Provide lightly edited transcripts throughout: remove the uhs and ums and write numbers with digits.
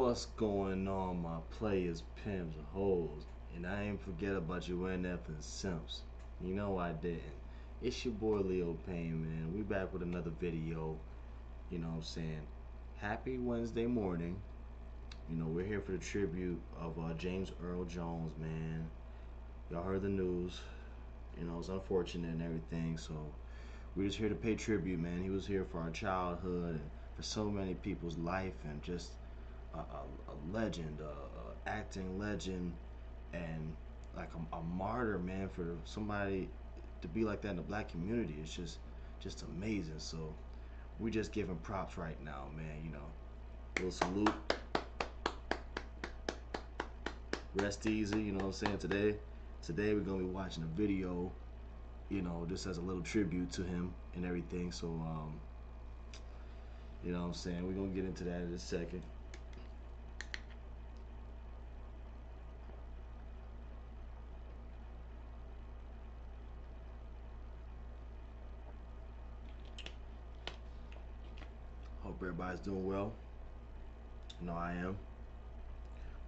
What's going on, my players, pimps, hoes? And I ain't forget about you NF and simps. You know I didn't. It's your boy Leo Payne, man. We back with another video. You know what I'm saying? Happy Wednesday morning. You know, we're here for the tribute of James Earl Jones, man. Y'all heard the news. You know, it's unfortunate and everything, so we're just here to pay tribute, man. He was here for our childhood and for so many people's life, and just a legend, a acting legend, and like a martyr, man, for somebody to be like that in the black community. It's just amazing. So we just giving props right now, man. You know, little salute. Rest easy. You know what I'm saying? Today we're gonna be watching a video. You know, just as a little tribute to him and everything. So you know what I'm saying? We're gonna get into that in a second. Hope everybody's doing well. You know I am.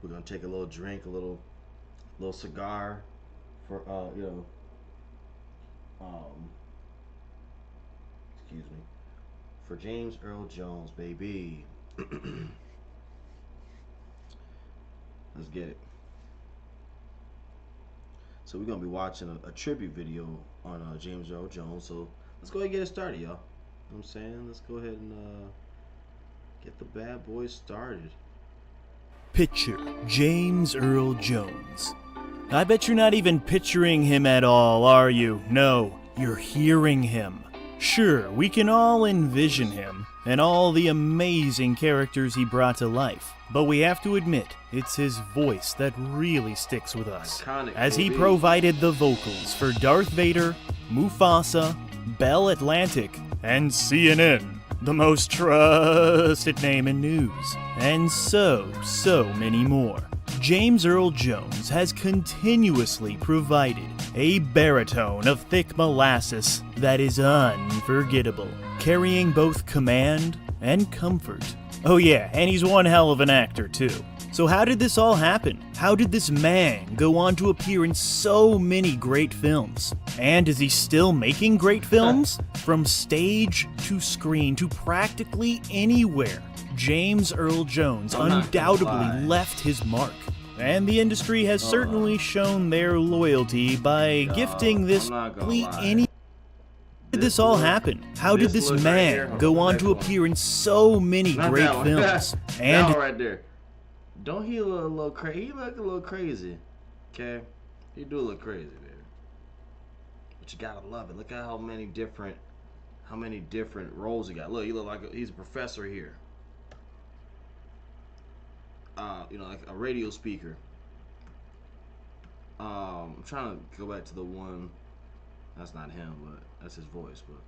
We're gonna take a little drink, a little cigar for you know, excuse me, for James Earl Jones, baby. Let's get it. So we're gonna be watching a tribute video on James Earl Jones. So let's go ahead and get it started, y'all. You know what I'm saying? Let's go ahead and get the bad boys started. Picture James Earl Jones. I bet you're not even picturing him at all, are you? No, you're hearing him. Sure, we can all envision him and all the amazing characters he brought to life, but we have to admit, it's his voice that really sticks with us, Iconic, as he baby. provided the vocals for Darth Vader, Mufasa, Bell Atlantic, and CNN, the most trusted name in news, and so many more. James Earl Jones has continuously provided a baritone of thick molasses that is unforgettable, carrying both command and comfort. Oh yeah, and he's one hell of an actor too. So how did this all happen? How did this man go on to appear in so many great films? And is he still making great films? From stage to screen to practically anywhere, James Earl Jones undoubtedly left his mark. And the industry has certainly shown their loyalty by gifting this any. How did this all happen? How did this man go on to appear in so many great films? And that one right there. Don't he look a little crazy? He look a little crazy. Okay? He do look crazy, baby. But you gotta love it. Look at how many different roles he got. Look, he look like he's a professor here. You know, like a radio speaker. I'm trying to go back to the one. That's not him, but that's his voice. But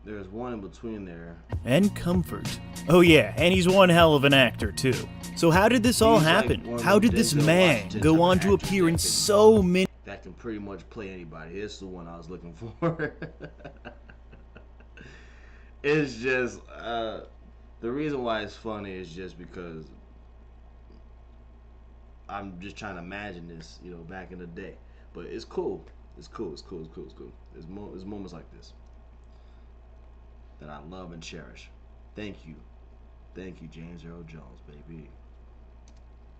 there's one in between there. And comfort. Oh yeah, and he's one hell of an actor too. So how did this all happen? Like how did this man go on to appear in so many? That can pretty much play anybody. This is the one I was looking for. It's just the reason why it's funny is just because I'm just trying to imagine this, you know, back in the day. But it's cool. It's cool. It's cool. It's cool. It's cool. There's moments like this that I love and cherish. Thank you, James Earl Jones, baby.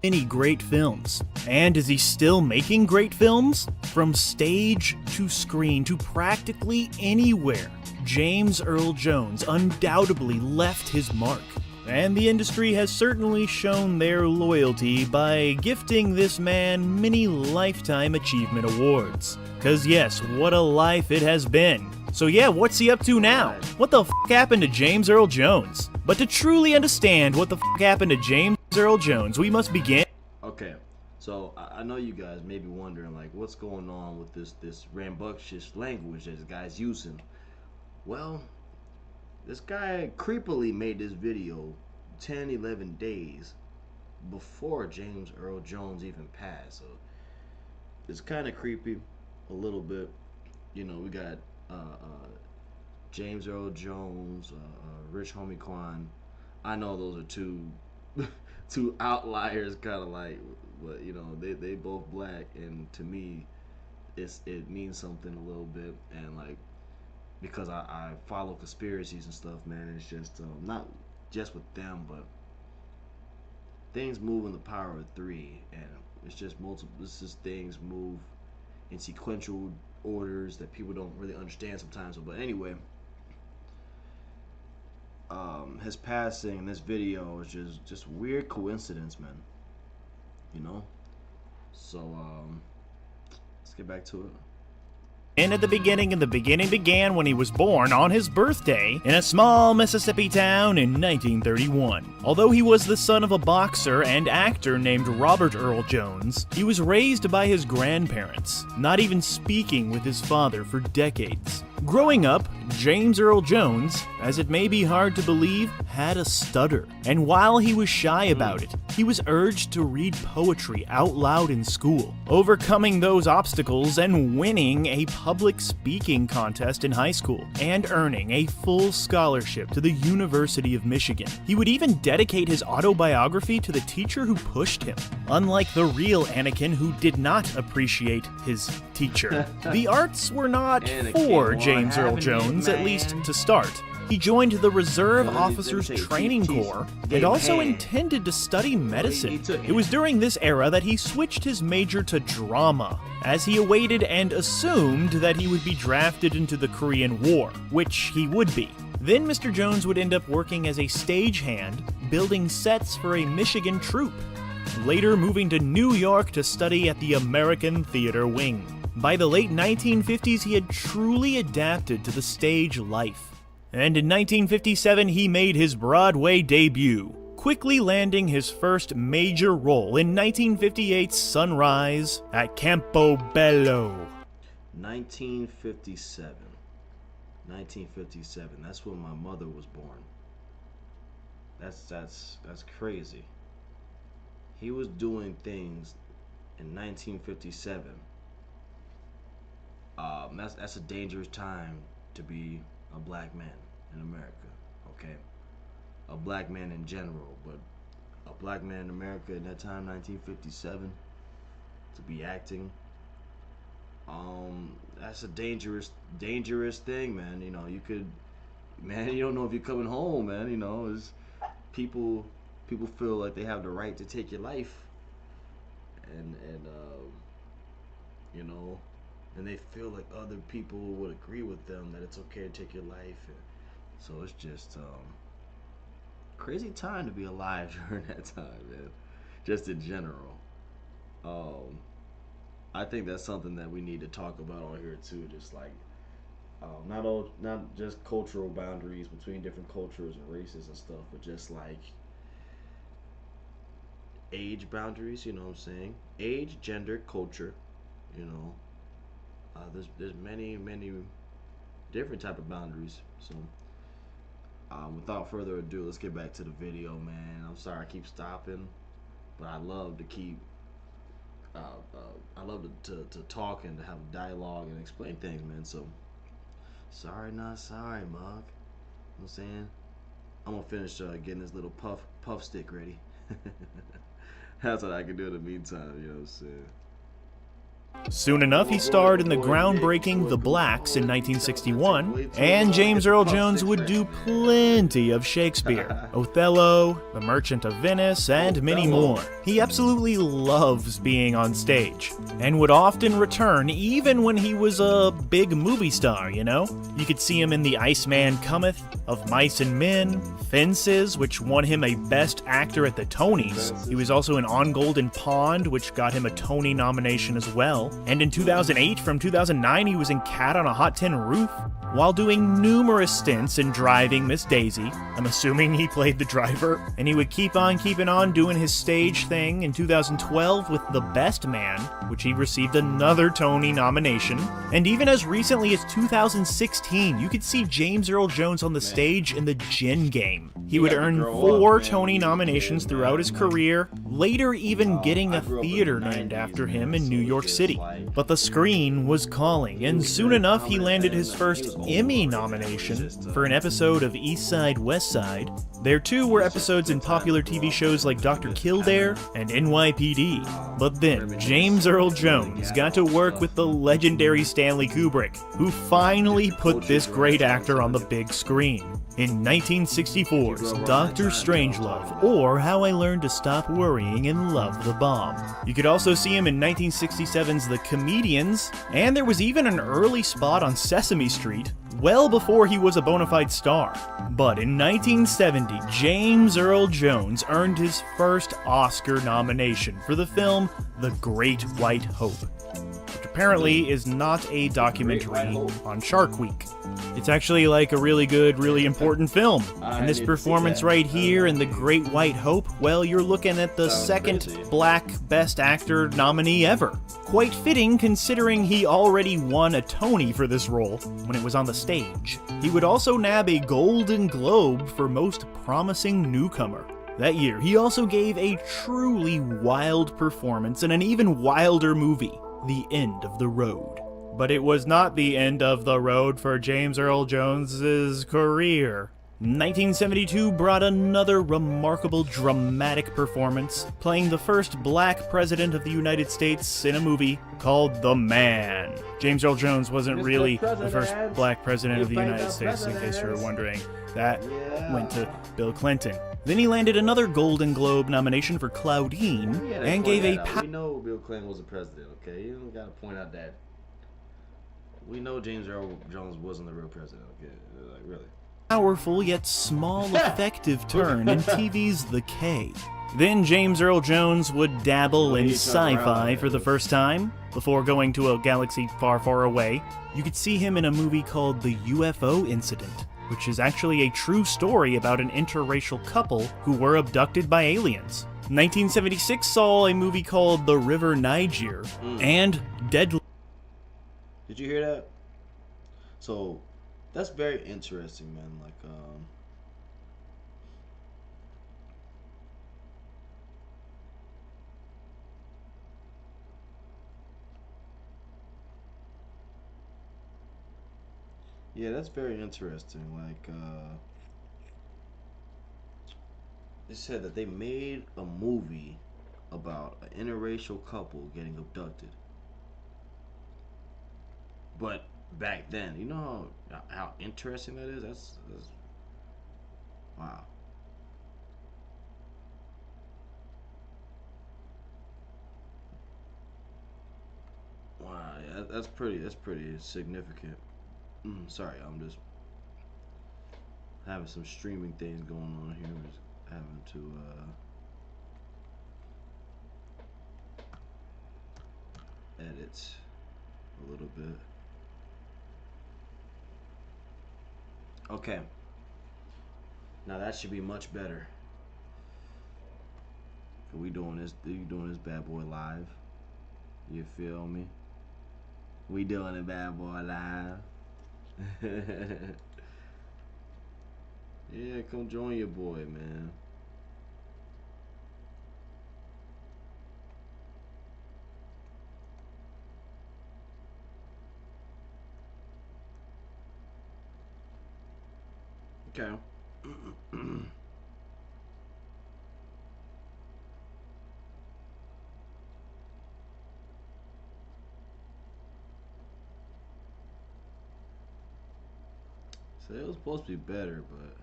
Many great films. And is he still making great films? From stage to screen to practically anywhere, James Earl Jones undoubtedly left his mark. And the industry has certainly shown their loyalty by gifting this man many Lifetime Achievement Awards. 'Cause yes, what a life it has been. So yeah, what's he up to now? What the f*** happened to James Earl Jones? But to truly understand what the f*** happened to James Earl Jones, we must begin. Okay, so I know you guys may be wondering, like, what's going on with this rambunctious language that this guy's using. Well, this guy creepily made this video 10, 11 days before James Earl Jones even passed. So it's kind of creepy a little bit. You know, we got James Earl Jones, Rich Homie Quan. I know those are two two outliers, kind of like, but you know, they both black, and to me, it means something a little bit, and like because I follow conspiracies and stuff, man. It's just not just with them, but things move in the power of three, and it's just multiple. It's just things move in sequential orders that people don't really understand sometimes. But anyway, his passing in this video is just weird coincidence, man. You know. So let's get back to it. And at the beginning, and the beginning began when he was born on his birthday in a small Mississippi town in 1931. Although he was the son of a boxer and actor named Robert Earl Jones, he was raised by his grandparents, not even speaking with his father for decades. Growing up, James Earl Jones, as it may be hard to believe, had a stutter. And while he was shy about it, he was urged to read poetry out loud in school, overcoming those obstacles and winning a public speaking contest in high school, and earning a full scholarship to the University of Michigan. He would even dedicate his autobiography to the teacher who pushed him, unlike the real Anakin, who did not appreciate his teacher. The arts were not for James Earl Jones, at least to start. He joined the Reserve Officers Training Corps and also intended to study medicine. It was during this era that he switched his major to drama, as he awaited and assumed that he would be drafted into the Korean War, which he would be. Then Mr. Jones would end up working as a stagehand, building sets for a Michigan troupe, later moving to New York to study at the American Theater Wing. By the late 1950s, he had truly adapted to the stage life. And in 1957, he made his Broadway debut, quickly landing his first major role in 1958's Sunrise at Campo Bello. 1957. 1957. That's when my mother was born. That's crazy. He was doing things in 1957. That's a dangerous time to be a black man in America, okay? A black man in general, but a black man in America in that time, 1957, to be acting, that's a dangerous thing, man. You know, you don't know if you're coming home, man. You know, it's people feel like they have the right to take your life, and you know, and they feel like other people would agree with them that it's okay to take your life. And so it's just crazy time to be alive during that time, man. Just in general. I think that's something that we need to talk about on here too. Just like not just cultural boundaries between different cultures and races and stuff, but just like age boundaries. You know what I'm saying? Age, gender, culture. You know. There's many different type of boundaries. So without further ado, let's get back to the video, man. I'm sorry I keep stopping, but I love to keep I love to talk and to have dialogue and explain things, man. So sorry, not sorry, Mug. You know what I'm saying? I'm gonna finish getting this little puff stick ready. That's what I can do in the meantime. You know what I'm saying? Soon enough, he starred in the groundbreaking The Blacks in 1961, and James Earl Jones would do plenty of Shakespeare, Othello, The Merchant of Venice, and many more. He absolutely loves being on stage, and would often return even when he was a big movie star, you know? You could see him in The Iceman Cometh, Of Mice and Men, Fences, which won him a Best Actor at the Tonys. He was also in On Golden Pond, which got him a Tony nomination as well. And in 2008, from 2009, he was in Cat on a Hot Tin Roof, while doing numerous stints in Driving Miss Daisy. I'm assuming he played the driver. And he would keep on keeping on doing his stage thing in 2012 with The Best Man, which he received another Tony nomination. And even as recently as 2016, you could see James Earl Jones on the stage in The Gin Game. He would earn 4 Tony nominations throughout his career, later even getting a theater named after him in New York City. City. But the screen was calling, and soon enough he landed his first Emmy nomination for an episode of East Side, West Side. There too were episodes in popular TV shows like Dr. Kildare and NYPD. But then, James Earl Jones got to work with the legendary Stanley Kubrick, who finally put this great actor on the big screen in 1964's Dr. Strangelove, or How I Learned to Stop Worrying and Love the Bomb. You could also see him in 1967's The Comedians, and there was even an early spot on Sesame Street, well before he was a bona fide star. But in 1970, James Earl Jones earned his first Oscar nomination for the film The Great White Hope, which apparently is not a documentary on Shark Week. It's actually like a really good, really important film. And this performance right here in The Great White Hope, well, you're looking at the second Black Best Actor nominee ever. Quite fitting considering he already won a Tony for this role when it was on the stage. He would also nab a Golden Globe for Most Promising Newcomer. That year, he also gave a truly wild performance in an even wilder movie, The End of the Road. But it was not the end of the road for James Earl Jones's career. 1972 brought another remarkable dramatic performance, playing the first black president of the United States in a movie called The Man. James Earl Jones wasn't really the first black president of the United States, in case you were wondering. That went to Bill Clinton. Then he landed another Golden Globe nomination for Claudine, and gave a... We know Bill Clinton was the president, okay? You don't gotta point out that. We know James Earl Jones wasn't the real president, okay? Like, really. Powerful yet small effective turn in TV's The K. Then James Earl Jones would dabble in sci-fi for the first time, before going to a galaxy far, far away. You could see him in a movie called The UFO Incident, which is actually a true story about an interracial couple who were abducted by aliens. 1976 saw a movie called The River Niger, and Deadly... Did you hear that? So, that's very interesting, man. Like, yeah, that's very interesting. Like, they said that they made a movie about an interracial couple getting abducted. But back then, you know how interesting that is? That's wow. Wow, yeah, that's pretty significant. Sorry, I'm just having some streaming things going on here. Just having to edit a little bit. Okay. Now that should be much better. We doing this bad boy live. You feel me? We doing it bad boy live. Yeah, come join your boy, man. Okay. So it was supposed to be better, but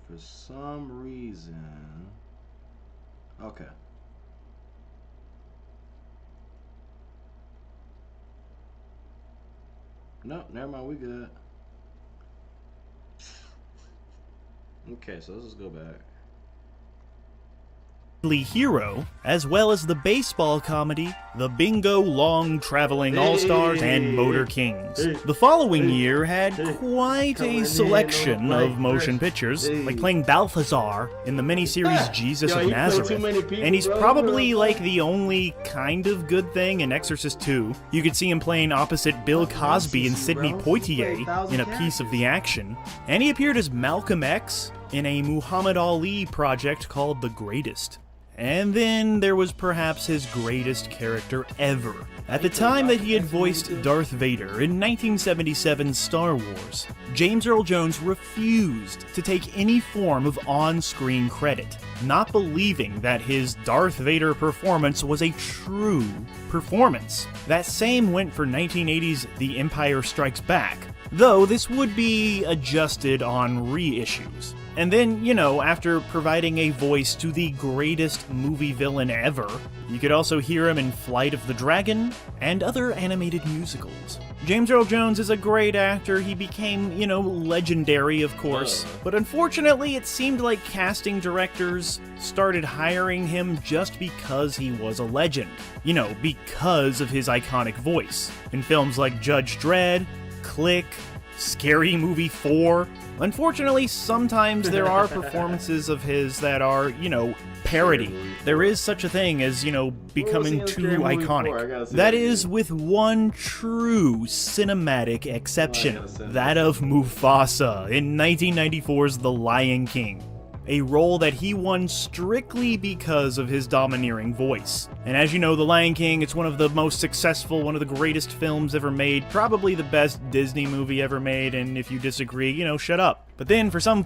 for some reason, okay. No, never mind. We good. Okay, so let's just go back. hero, as well as the baseball comedy The Bingo Long Traveling All-Stars and Motor Kings. The following year had quite a selection of motion pictures, like playing Balthazar in the miniseries Jesus of Nazareth, and he's probably like the only kind of good thing in Exorcist 2. You could see him playing opposite Bill Cosby and Sidney Poitier in A Piece of the Action, and he appeared as Malcolm X in a Muhammad Ali project called The Greatest. And then there was perhaps his greatest character ever. At the time that he had voiced Darth Vader in 1977's Star Wars, James Earl Jones refused to take any form of on-screen credit, not believing that his Darth Vader performance was a true performance. That same went for 1980's The Empire Strikes Back, though this would be adjusted on reissues. And then, you know, after providing a voice to the greatest movie villain ever, you could also hear him in Flight of the Dragon and other animated musicals. James Earl Jones is a great actor. He became, you know, legendary, of course. But unfortunately, it seemed like casting directors started hiring him just because he was a legend. You know, because of his iconic voice. In films like Judge Dredd, Click, Scary Movie 4. Unfortunately, sometimes there are performances of his that are, you know, parody. There is such a thing as, you know, becoming too iconic. That is with one true cinematic exception, that of Mufasa in 1994's The Lion King. A role that he won strictly because of his domineering voice. And as you know, The Lion King, it's one of the most successful, one of the greatest films ever made, probably the best Disney movie ever made, and if you disagree, you know, shut up. But then, for some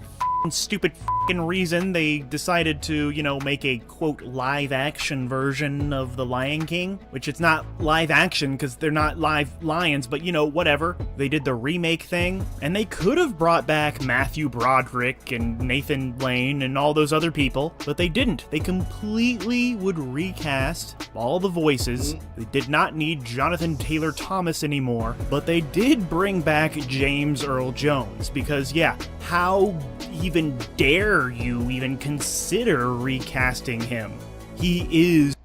stupid reason, they decided to, you know, make a, quote, live-action version of The Lion King, which it's not live-action because they're not live lions, but, you know, whatever. They did the remake thing, and they could have brought back Matthew Broderick and Nathan Lane and all those other people, but they didn't. They completely would recast all the voices. They did not need Jonathan Taylor Thomas anymore, but they did bring back James Earl Jones, because, yeah, how even dare you even consider recasting him? He is...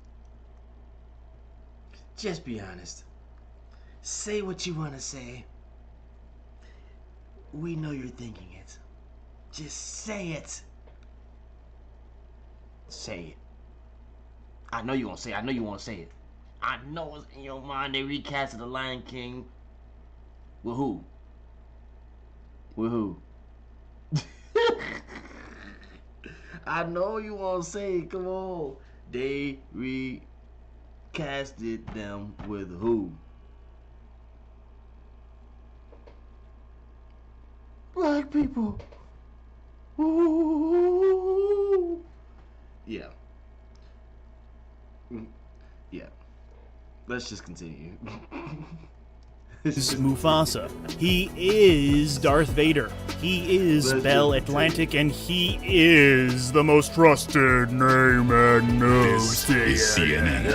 Just be honest. Say what you want to say. We know you're thinking it. Just say it. Say it. I know you won't say it. I know you won't say it. I know it's in your mind they recasted The Lion King. With who? With who? I know you won't say it. Come on. They recasted them with who? Black people. Ooh. Yeah. Yeah. Let's just continue. Mufasa. He is Darth Vader. He is Bell Atlantic, and he is the most trusted name and news. CNN.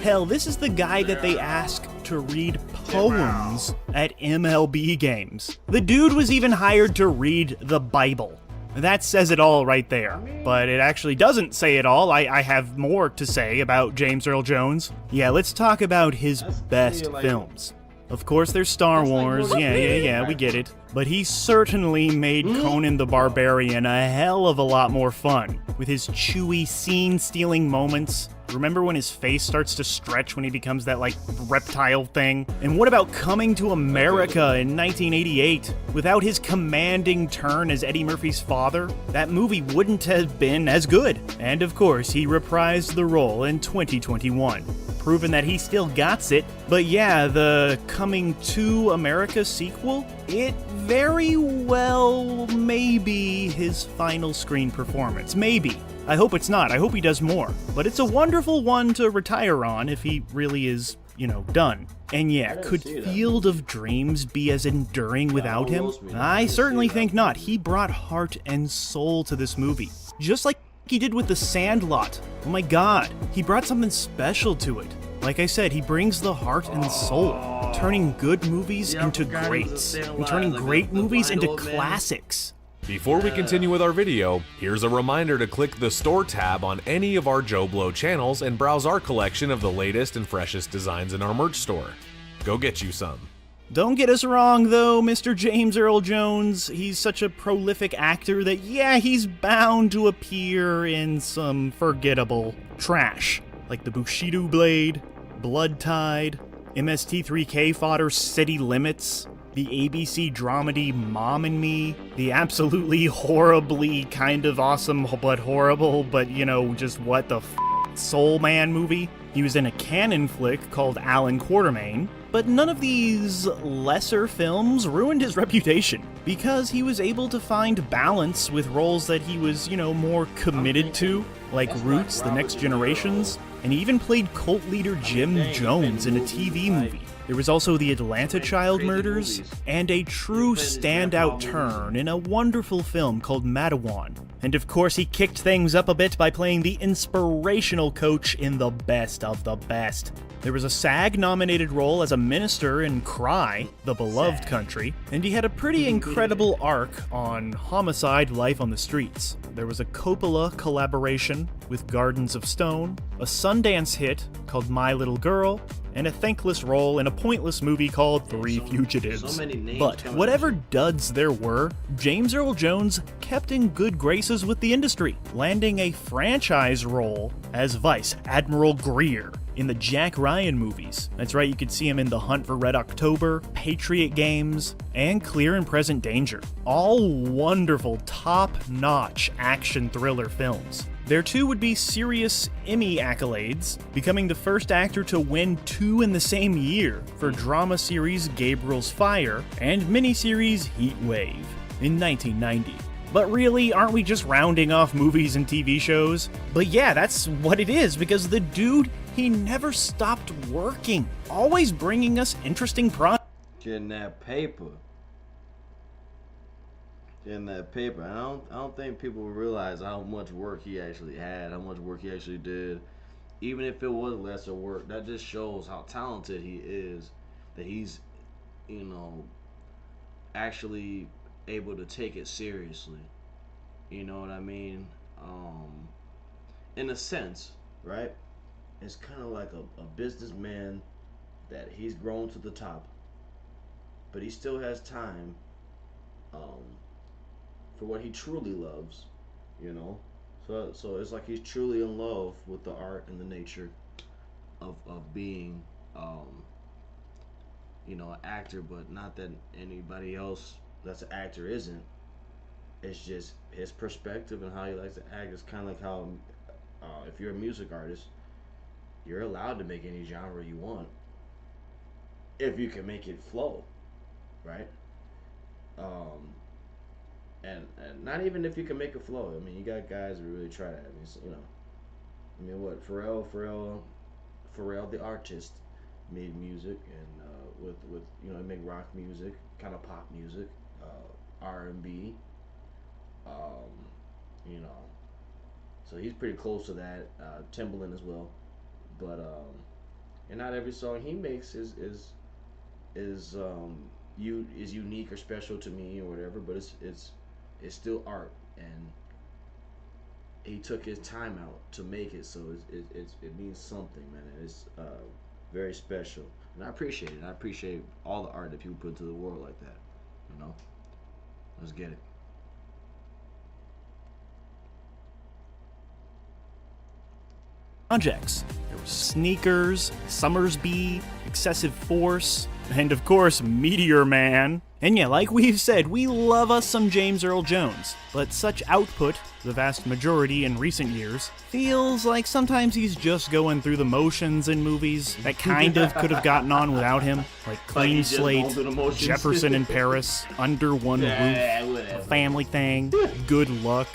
Hell, this is the guy that they ask to read poems at MLB games. The dude was even hired to read the Bible. That says it all right there. But it actually doesn't say it all. I have more to say about James Earl Jones. Yeah, let's talk about his best films. Of course, there's Star Wars, yeah, we get it. But he certainly made Conan the Barbarian a hell of a lot more fun, with his chewy, scene-stealing moments. Remember when his face starts to stretch when he becomes that, like, reptile thing? And what about Coming to America in 1988? Without his commanding turn as Eddie Murphy's father, that movie wouldn't have been as good. And of course, he reprised the role in 2021. Proven that he still gots it. But yeah, the Coming to America sequel, it very well may be his final screen performance. Maybe. I hope it's not. I hope he does more. But it's a wonderful one to retire on if he really is, you know, done. And yeah, could Field of Dreams be as enduring without him? I certainly think not. He brought heart and soul to this movie. Just like he did with The Sandlot. Oh my god, he brought something special to it. Like I said, he brings the heart and soul, turning good movies into greats, and turning great movies into classics. Before we continue with our video, here's a reminder to click the Store tab on any of our Joe Blow channels and browse our collection of the latest and freshest designs in our merch store. Go get you some. Don't get us wrong, though, Mr. James Earl Jones. He's such a prolific actor that, yeah, he's bound to appear in some forgettable trash, like the Bushido Blade, Blood Tide, MST3K fodder City Limits, the ABC dramedy Mom and Me, the absolutely horribly kind of awesome but horrible, but just what the Soul Man movie. He was in a canon flick called Alan Quatermain, but none of these lesser films ruined his reputation, because he was able to find balance with roles that he was, more committed to, like Roots, The Next Generations, and he even played cult leader Jim Jones in a TV movie. There was also the Atlanta child murders, and a true standout turn in a wonderful film called Matawan. And of course he kicked things up a bit by playing the inspirational coach in The Best of the Best. There was a SAG-nominated role as a minister in Cry, The Beloved Country, and he had a pretty incredible arc on Homicide: Life on the Streets. There was a Coppola collaboration with Gardens of Stone, a Sundance hit called My Little Girl, and a thankless role in a pointless movie called Three Fugitives. But whatever duds there were, James Earl Jones kept in good graces with the industry, landing a franchise role as Vice Admiral Greer in the Jack Ryan movies. That's right, you could see him in The Hunt for Red October, Patriot Games, and Clear and Present Danger. All wonderful, top-notch action thriller films. There too would be serious Emmy accolades, becoming the first actor to win 2 in the same year for drama series Gabriel's Fire and miniseries Heat Wave in 1990. But really, aren't we just rounding off movies and TV shows? But yeah, that's what it is, because the dude, he never stopped working, always bringing us interesting projects. Getting that paper. Getting that paper. I don't think people realize how much work he actually had, how much work he actually did. Even if it was lesser work, that just shows how talented he is. That he's, actually able to take it seriously. You know what I mean? In a sense, right? It's kind of like a businessman that he's grown to the top, but he still has time for what he truly loves, So it's like he's truly in love with the art and the nature of being, an actor, but not that anybody else that's an actor isn't. It's just his perspective and how he likes to act. It's kind of like how, if you're a music artist, you're allowed to make any genre you want if you can make it flow, right? And not even if you can make it flow. I mean, you got guys who really try that. What Pharrell the artist made music and with make rock music, kind of pop music, R&B, so he's pretty close to that. Timbaland as well, but and not every song he makes is unique or special to me or whatever, but it's still art, and he took his time out to make it, so it means something, man. It's very special, and I appreciate it. I appreciate all the art that people put into the world like that. Let's get it. Projects. There were Sneakers, Summersby, Excessive Force, and of course, Meteor Man. And yeah, like we've said, we love us some James Earl Jones, but such output, the vast majority in recent years, feels like sometimes he's just going through the motions in movies that kind of could have gotten on without him, like Clean Slate, Jefferson in Paris, Under One Roof, A Family Thing, Good Luck.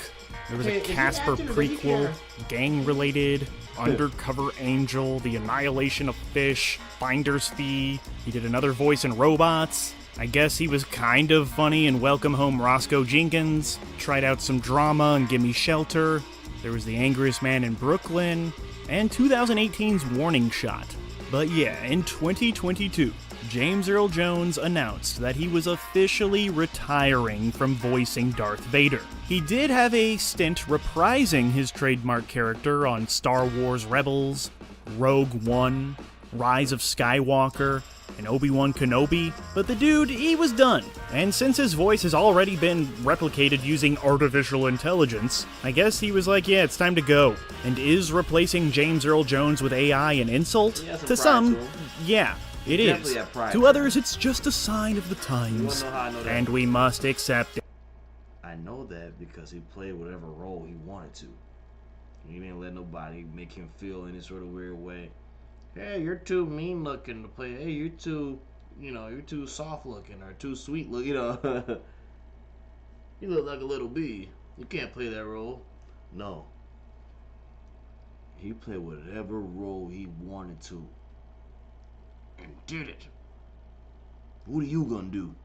There was a Casper prequel, gang-related, Undercover Angel, The Annihilation of Fish, Finder's Fee. He did another voice in Robots. I guess he was kind of funny in Welcome Home Roscoe Jenkins. Tried out some drama in Gimme Shelter. There was The Angriest Man in Brooklyn. And 2018's Warning Shot. But yeah, in 2022, James Earl Jones announced that he was officially retiring from voicing Darth Vader. He did have a stint reprising his trademark character on Star Wars Rebels, Rogue One, Rise of Skywalker, and Obi-Wan Kenobi, but the dude, he was done. And since his voice has already been replicated using artificial intelligence, I guess he was like, yeah, it's time to go. And is replacing James Earl Jones with AI an insult? To some, yeah, it is. To others, it's just a sign of the times, and we must accept it. I know that because he played whatever role he wanted to. He didn't let nobody make him feel any sort of weird way. Hey, you're too mean looking to play. Hey, you're too, you're too soft looking or too sweet looking. You look like a little bee. You can't play that role. No. He played whatever role he wanted to. And did it. What are you gonna do?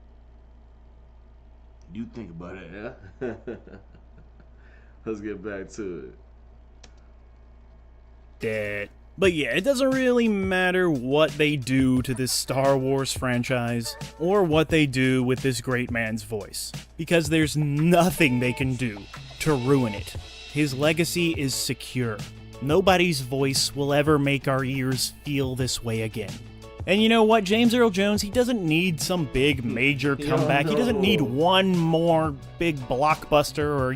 You think about it, yeah? Let's get back to it. But yeah, it doesn't really matter what they do to this Star Wars franchise, or what they do with this great man's voice, because there's nothing they can do to ruin it. His legacy is secure. Nobody's voice will ever make our ears feel this way again. And you know what? James Earl Jones, he doesn't need some big major comeback. He doesn't need one more big blockbuster or,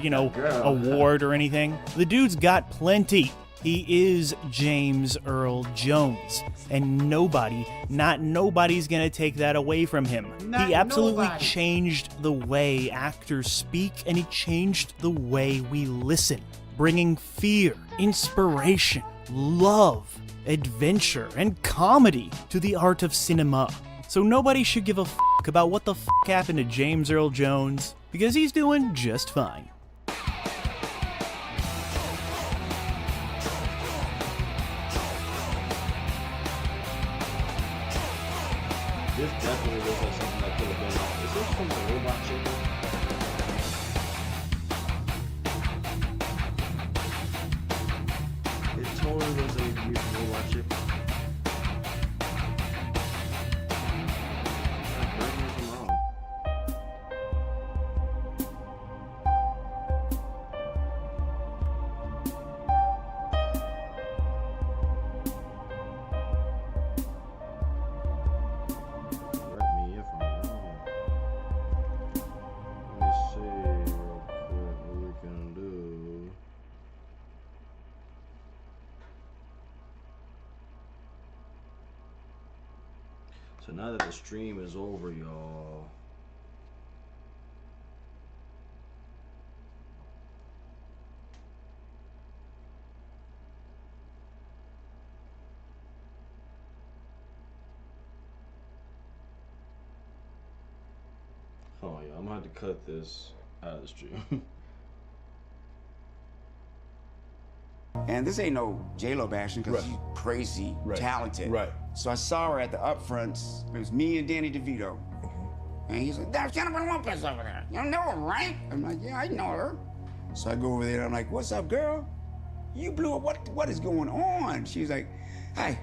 award or anything. The dude's got plenty. He is James Earl Jones, and nobody's gonna take that away from him. He absolutely changed the way actors speak, and he changed the way we listen, bringing fear, inspiration, love, adventure, and comedy to the art of cinema. So nobody should give a fuck about what the fuck happened to James Earl Jones, because he's doing just fine. This definitely looks like something that could have been on. Is this from the Robot Chicken? It totally looks like it's from Robot Chicken. Correct me if I'm wrong. So now that the stream is over, y'all, oh yeah, I'm gonna have to cut this out of the stream. And this ain't no J-Lo bashing because she's crazy, talented. Right. So I saw her at the upfronts. It was me and Danny DeVito. And he's like, "That's Jennifer Lopez over there. You know her, right?" I'm like, "Yeah, I know her." So I go over there and I'm like, "What's up, girl? You blew up. What is going on?" She's like, "Hi."